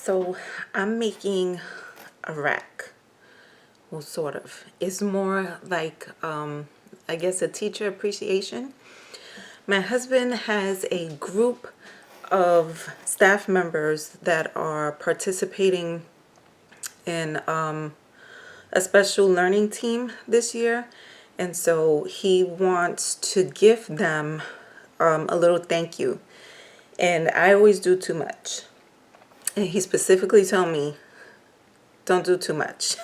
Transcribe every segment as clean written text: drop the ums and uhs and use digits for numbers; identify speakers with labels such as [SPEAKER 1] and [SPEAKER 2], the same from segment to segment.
[SPEAKER 1] So I'm making a rack. Well, sort of. It's more like, I guess, a teacher appreciation. My husband has a group of staff members that are participating in a special learning team this year. And so he wants to give them a little thank you. And I always do too much. And he specifically told me, don't do too much.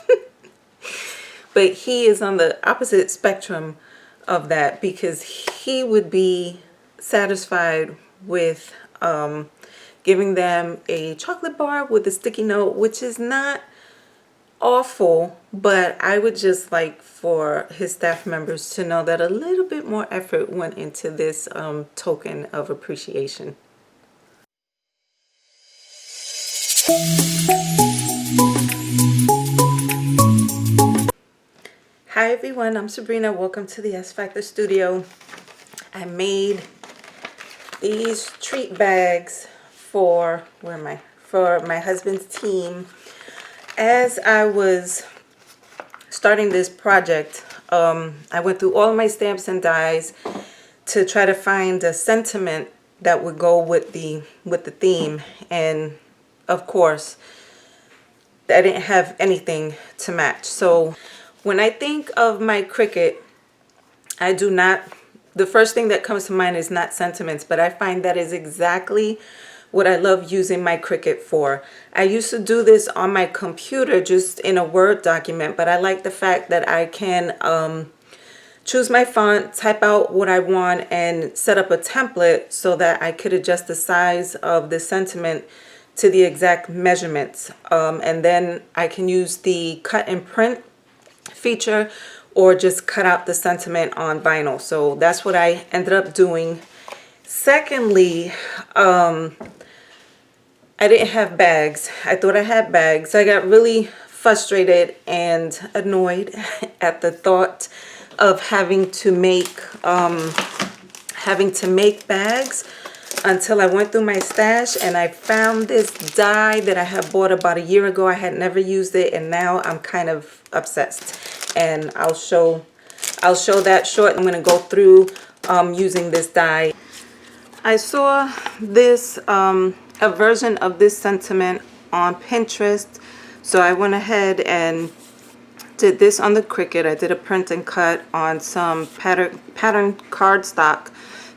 [SPEAKER 1] But he is on the opposite spectrum of that because he would be satisfied with giving them a chocolate bar with a sticky note, which is not awful, but I would just like for his staff members to know that a little bit more effort went into this token of appreciation. Hi everyone, I'm Sabrina. Welcome to the S Factor Studio. I made these treat bags for my husband's team. As I was starting this project, I went through all of my stamps and dies to try to find a sentiment that would go with the theme, and of course I didn't have anything to match. So when I think of my Cricut, the first thing that comes to mind is not sentiments, but I find that is exactly what I love using my Cricut for. I used to do this on my computer just in a Word document, but I like the fact that I can choose my font, type out what I want, and set up a template so that I could adjust the size of the sentiment to the exact measurements. And then I can use the cut and print feature or just cut out the sentiment on vinyl. So that's what I ended up doing. Secondly, I didn't have bags. I thought I had bags. I got really frustrated and annoyed at the thought of having to make bags until I went through my stash and I found this die that I had bought about a year ago. I had never used it, and now I'm kind of obsessed, and I'll show that short. I'm going to go through using this die. I saw this a version of this sentiment on Pinterest, so I went ahead and did this on the Cricut. I did a print and cut on some pattern cardstock.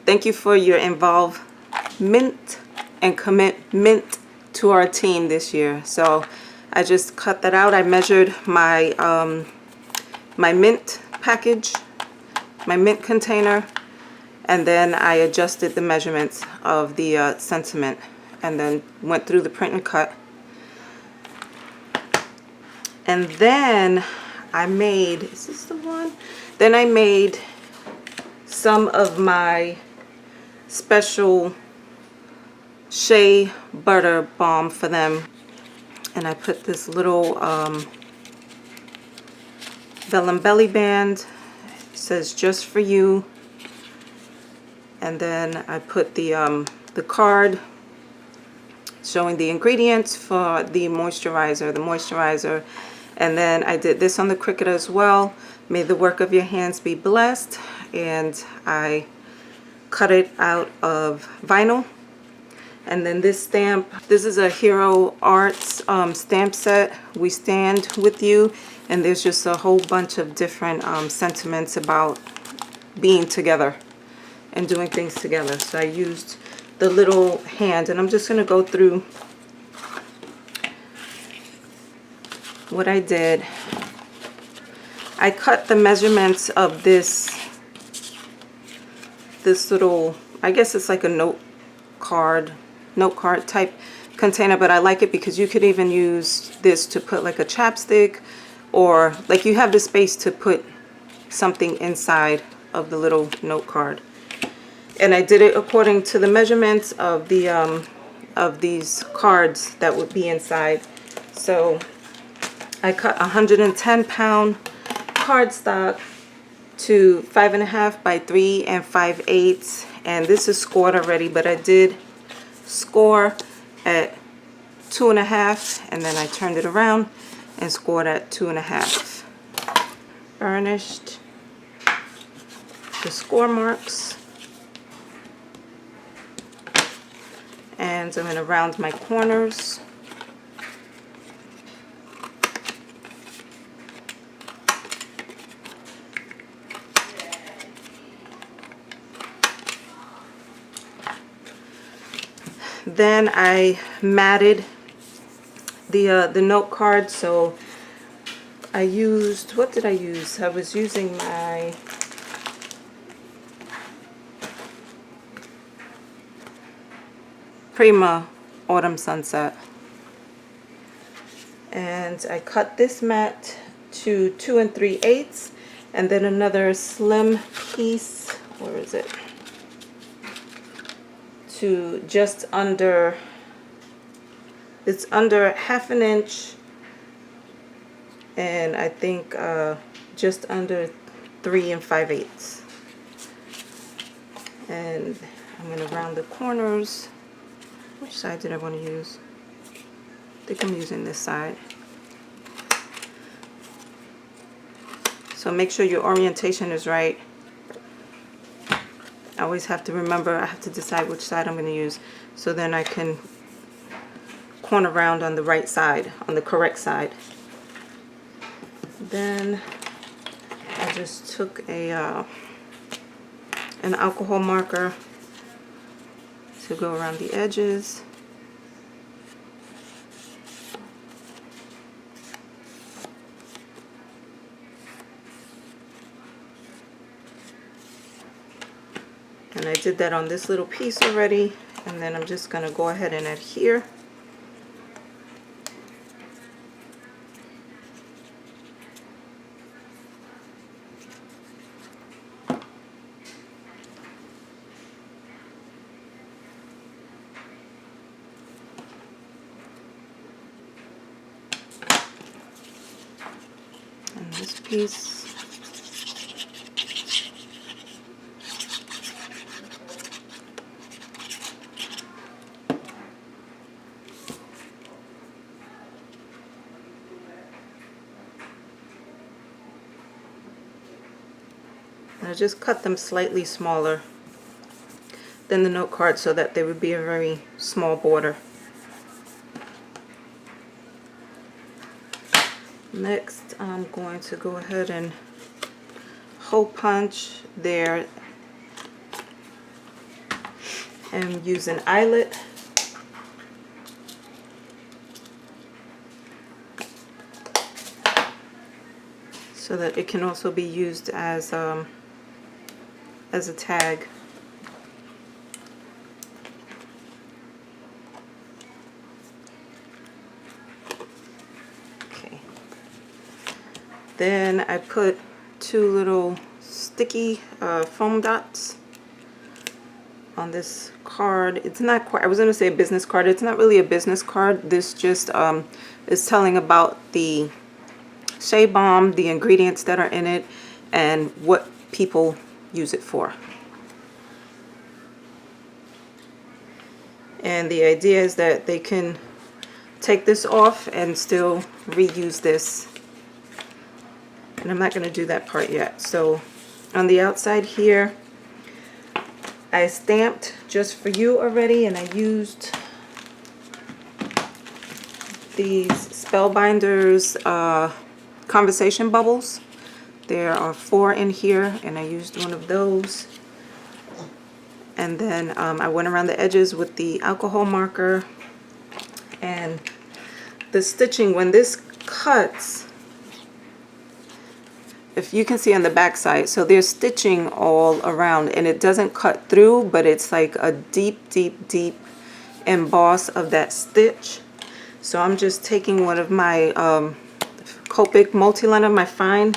[SPEAKER 1] Thank you for your involvement and commitment to our team this year. So I just cut that out. I measured my my mint package, my mint container, and then I adjusted the measurements of the sentiment, and then went through the print and cut. And then I made, is this the one? Then I made some of my special shea butter balm for them, and I put this little vellum belly band. It says just for you, and then I put the card showing the ingredients for the moisturizer, and then I did this on the Cricut as well. May the work of your hands be blessed, and I cut it out of vinyl. And then this stamp, this is a Hero Arts stamp set, We Stand With You, and there's just a whole bunch of different sentiments about being together and doing things together. So I used the little hand, and I'm just going to go through what I did. I cut the measurements of this little, I guess it's like a note card type container, but I like it because you could even use this to put like a chapstick, or like you have the space to put something inside of the little note card. And I did it according to the measurements of the of these cards that would be inside. So I cut 110-pound cardstock to 5.5 by 3 5/8, and this is scored already, but I did score at 2.5, and then I turned it around and scored at 2.5. Burnished the score marks, and I'm going to round my corners. Then I matted the note card, so I used, what did I use? I was using my Prima Autumn Sunset, and I cut this mat to 2 3/8, and then another slim piece, where is it, to just under, it's under 1/2 inch, and I think just under 3 5/8. And I'm going to round the corners. Which side did I want to use? I think I'm using this side. So make sure your orientation is right. I always have to remember, I have to decide which side I'm going to use, so then I can corner round on the right side, on the correct side. Then I just took an alcohol marker to go around the edges. And I did that on this little piece already, and then I'm just going to go ahead and adhere. And this piece. And I just cut them slightly smaller than the note card so that they would be a very small border. Next, I'm going to go ahead and hole punch there and use an eyelet. So that it can also be used as a tag. Okay. Then I put 2 little sticky foam dots on this card. It's not quite, I was going to say a business card. It's not really a business card. This just is telling about the Shea Balm, the ingredients that are in it, and what people use it for. And the idea is that they can take this off and still reuse this. And I'm not going to do that part yet. So on the outside here, I stamped Just For You already, and I used these Spellbinders conversation bubbles. There are 4 in here, and I used one of those. And then I went around the edges with the alcohol marker. And the stitching, when this cuts, if you can see on the back side, so there's stitching all around, and it doesn't cut through, but it's like a deep, deep, deep emboss of that stitch. So I'm just taking one of my Copic multi-liner, my fine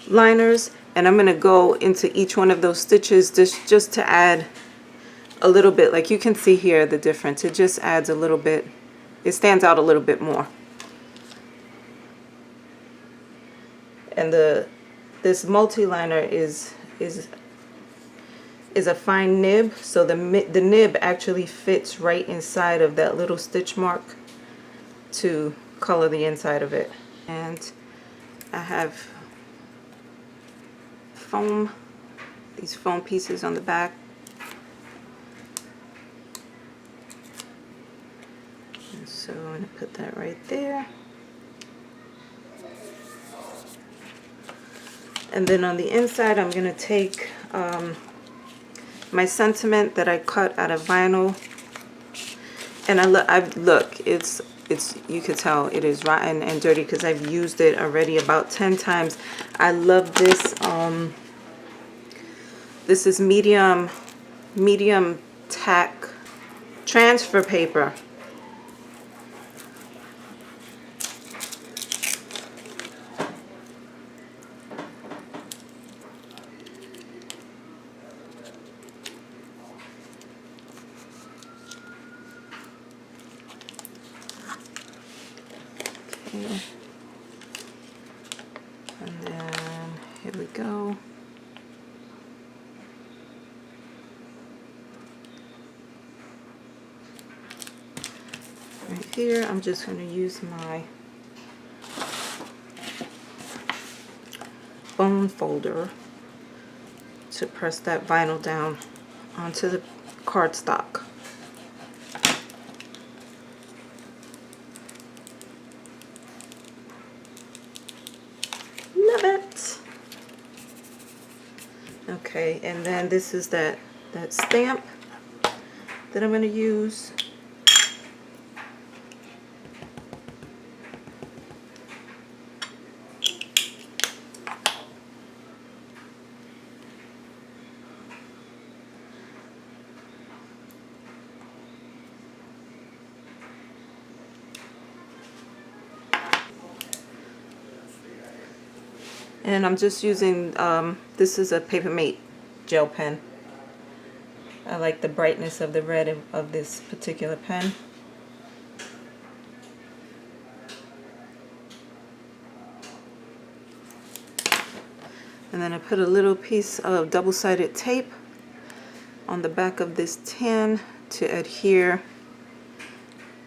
[SPEAKER 1] liners, and I'm going to go into each one of those stitches just to add a little bit. Like you can see here the difference. It just adds a little bit. It stands out a little bit more. And this multi-liner is a fine nib, so the nib actually fits right inside of that little stitch mark to color the inside of it. And I have foam, these foam pieces on the back. And so I'm going to put that right there. And then on the inside, I'm going to take my sentiment that I cut out of vinyl. And look, it's you could tell it is rotten and dirty because I've used it already about 10 times. I love this. This is medium tack transfer paper. Okay. And then here we go. Right here, I'm just going to use my bone folder to press that vinyl down onto the cardstock. Love it. Okay, and then this is that stamp that I'm going to use. And I'm just using, this is a Papermate gel pen. I like the brightness of the red of this particular pen. And then I put a little piece of double-sided tape on the back of this tin to adhere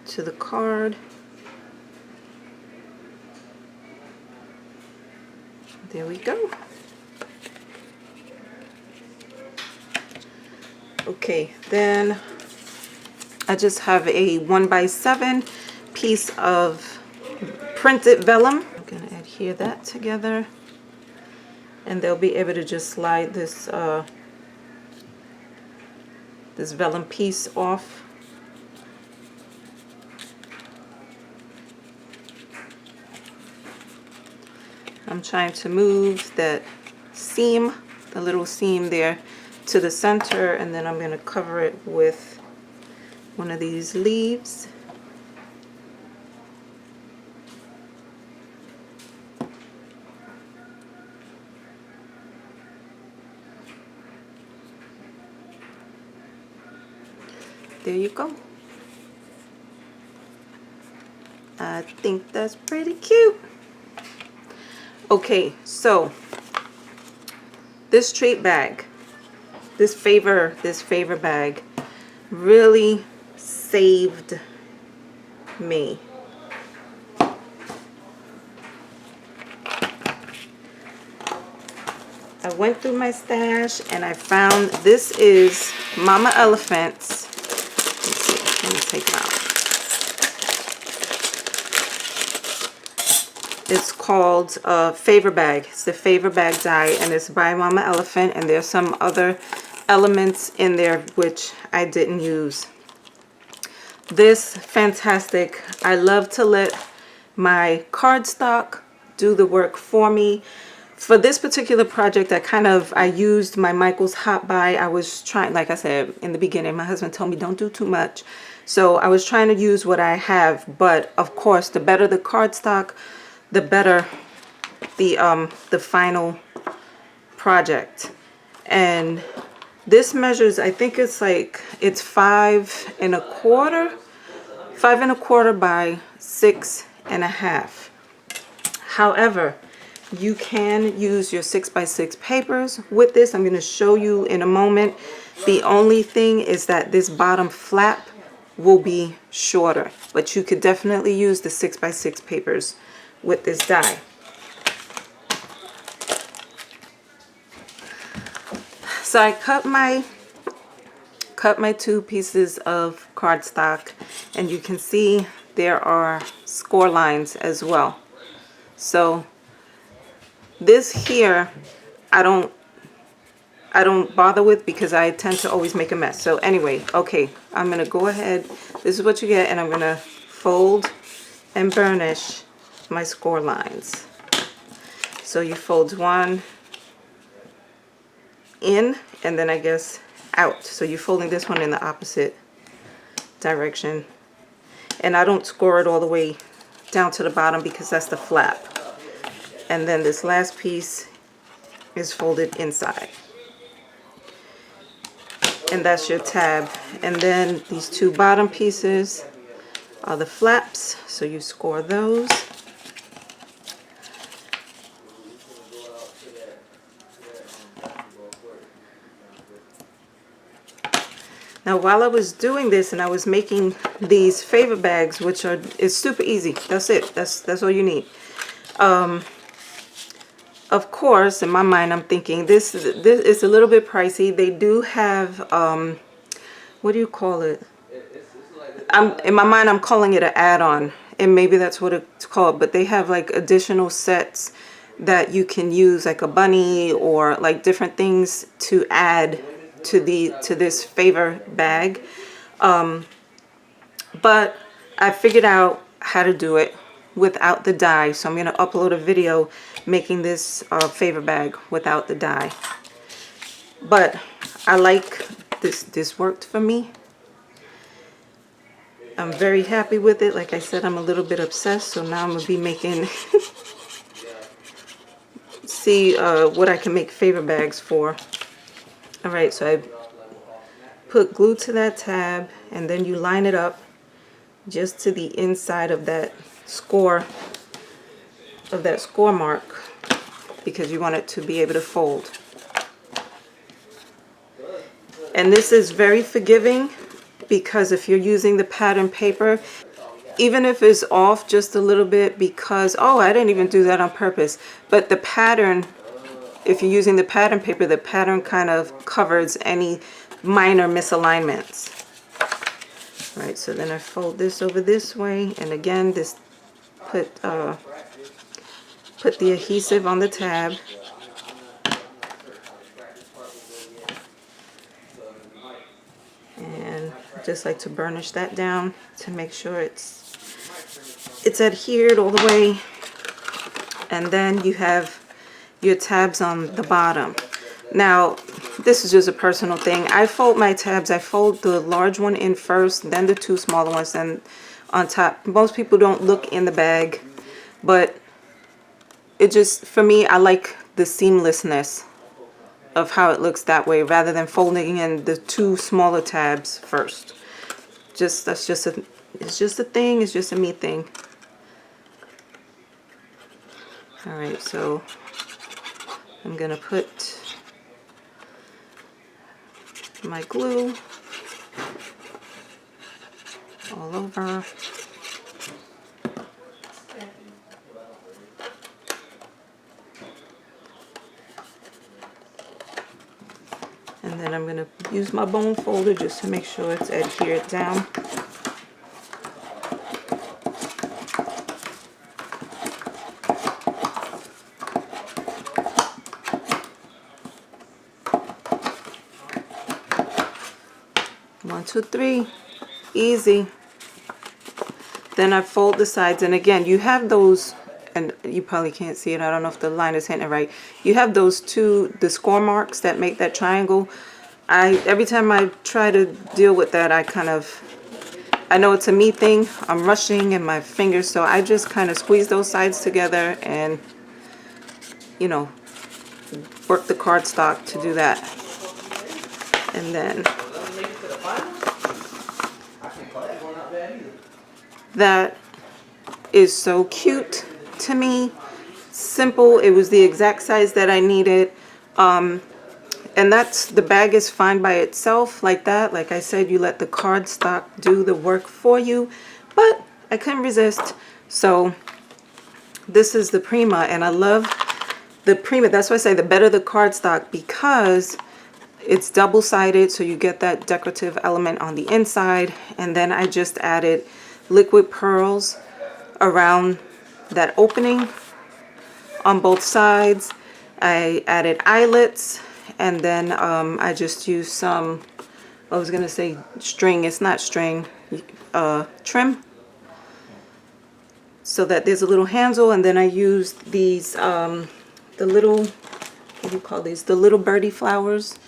[SPEAKER 1] to the card. There we go. Okay, then I just have a 1x7 piece of printed vellum. I'm going to adhere that together, and they'll be able to just slide this this vellum piece off. I'm trying to move that seam, the little seam there, to the center, and then I'm going to cover it with one of these leaves. There you go. I think that's pretty cute. Okay, so this treat bag, this favor bag really saved me. I went through my stash and I found this is Mama Elephant's. Let me take it out. It's called Favor Bag. It's the Favor Bag die, and it's by Mama Elephant, and there's some other elements in there which I didn't use. This, fantastic. I love to let my cardstock do the work for me. For this particular project, I used my Michaels Hot Buy. I was trying, like I said in the beginning, my husband told me don't do too much. So I was trying to use what I have, but of course, the better the cardstock, the better the final project. And this measures, I think it's 5 1/4 by 6 1/2. However, you can use your 6x6 papers with this. I'm going to show you in a moment. The only thing is that this bottom flap will be shorter, but you could definitely use the 6x6 papers with this die. So I cut my 2 pieces of cardstock, and you can see there are score lines as well. So this here I don't bother with because I tend to always make a mess. So anyway, okay, I'm gonna go ahead. This is what you get, and I'm gonna fold and burnish my score lines. So you fold one in, and then I guess out. So you're folding this one in the opposite direction. And I don't score it all the way down to the bottom because that's the flap. And then this last piece is folded inside. And that's your tab. And then these 2 bottom pieces are the flaps, so you score those. Now while I was doing this and I was making these favor bags, which are, it's super easy. That's it. That's all you need. Of course, in my mind, I'm thinking this is a little bit pricey. They do have what do you call it? In my mind, I'm calling it an add-on, and maybe that's what it's called. But they have like additional sets that you can use, like a bunny or like different things to add to this favor bag. But I figured out how to do it without the die, so I'm going to upload a video making this favor bag without the die. But I like this worked for me. I'm very happy with it. Like I said, I'm a little bit obsessed, so now I'm gonna be making see what I can make favor bags for. All right, so I put glue to that tab, and then you line it up just to the inside of that score mark, because you want it to be able to fold. And this is very forgiving, because if you're using the pattern paper, even if it's off just a little bit, because, oh, I didn't even do that on purpose, but the pattern, if you're using the pattern paper, the pattern kind of covers any minor misalignments. All right, so then I fold this over this way, and again, this put the adhesive on the tab. And I just like to burnish that down to make sure it's adhered all the way. And then you have your tabs on the bottom. Now, this is just a personal thing. I fold my tabs. I fold the large one in first, then the 2 smaller ones, then on top. Most people don't look in the bag, but it just, for me, I like the seamlessness of how it looks that way, rather than folding in the 2 smaller tabs first. It's just a thing. It's just a me thing. All right, so I'm gonna put my glue all over. And then I'm going to use my bone folder just to make sure it's adhered down. One, two, three. Easy. Then I fold the sides, and again, you have those, and you probably can't see it. I don't know if the line is hitting it right. You have those the score marks that make that triangle. Every time I try to deal with that, I know it's a me thing. I'm rushing in my fingers, so I just kind of squeeze those sides together and, you know, work the cardstock to do that. And then that is so cute to me. Simple. It was the exact size that I needed. And that's, the bag is fine by itself like that. Like I said, you let the cardstock do the work for you, but I couldn't resist. So this is the Prima, and I love the Prima. That's why I say the better the cardstock, because it's double-sided, so you get that decorative element on the inside. And then I just added liquid pearls around that opening on both sides. I added eyelets, and then I just used some, I was gonna say string, it's not string, trim, so that there's a little handle. And then I used these, the little, what do you call these? The little birdie flowers.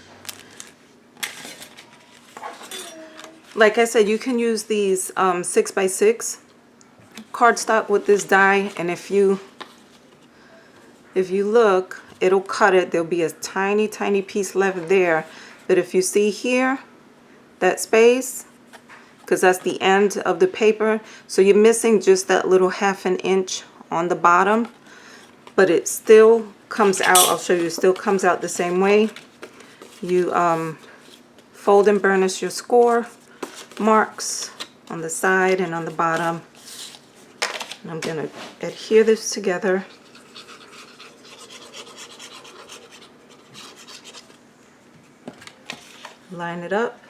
[SPEAKER 1] Like I said, you can use these 6x6 cardstock with this die, and if you look, it'll cut it. There'll be a tiny piece left there, but if you see here, that space, because that's the end of the paper, so you're missing just that little 1/2 inch on the bottom, but it still comes out. I'll show you, it still comes out the same way. You fold and burnish your score marks on the side and on the bottom, and I'm going to adhere this together. Line it up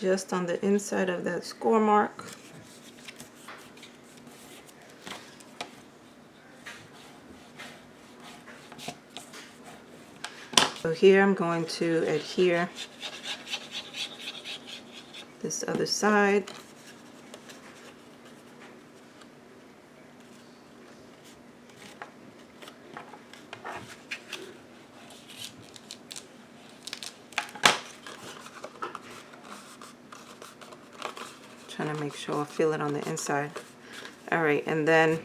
[SPEAKER 1] just on the inside of that score mark. So here I'm going to adhere this other side. Trying to make sure I feel it on the inside. All right, and then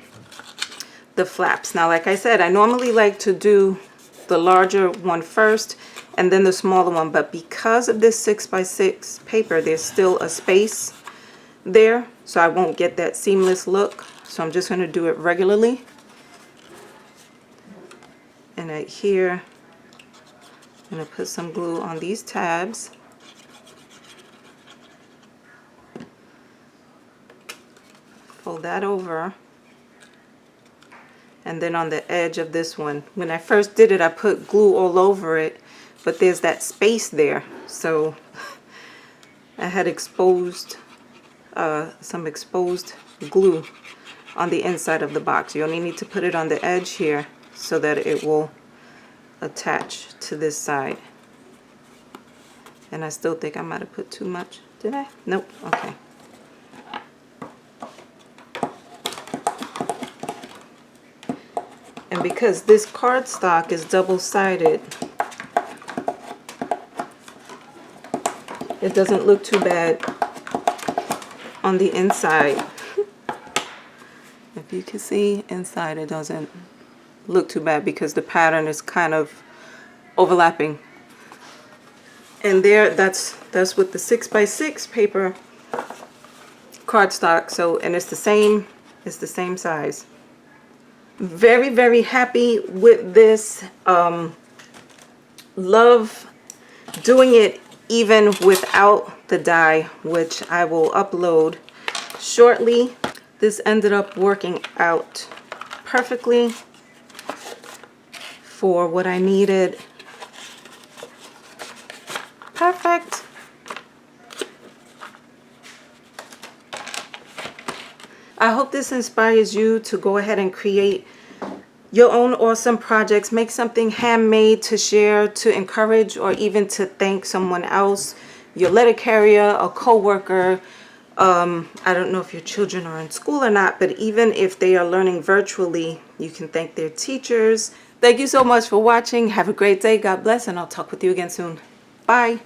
[SPEAKER 1] the flaps. Now, like I said, I normally like to do the larger one first and then the smaller one, but because of this 6x6 paper, there's still a space there, so I won't get that seamless look. So I'm just going to do it regularly. And right here, I'm going to put some glue on these tabs. Fold that over, and then on the edge of this one, when I first did it, I put glue all over it, but there's that space there, so I had exposed some exposed glue on the inside of the box. You only need to put it on the edge here so that it will attach to this side. And I still think I might have put too much. Did I? Nope. Okay. And because this cardstock is double-sided, it doesn't look too bad on the inside. If you can see inside, it doesn't look too bad because the pattern is kind of overlapping. And there, that's with the 6x6 paper cardstock. So, and it's the same size. Very, very happy with this. Love doing it even without the die, which I will upload shortly. This ended up working out perfectly for what I needed. Perfect. I hope this inspires you to go ahead and create your own awesome projects. Make something handmade to share, to encourage, or even to thank someone else, your letter carrier, a co-worker. I don't know if your children are in school or not, but even if they are learning virtually, you can thank their teachers. Thank you so much for watching. Have a great day. God bless, and I'll talk with you again soon. Bye.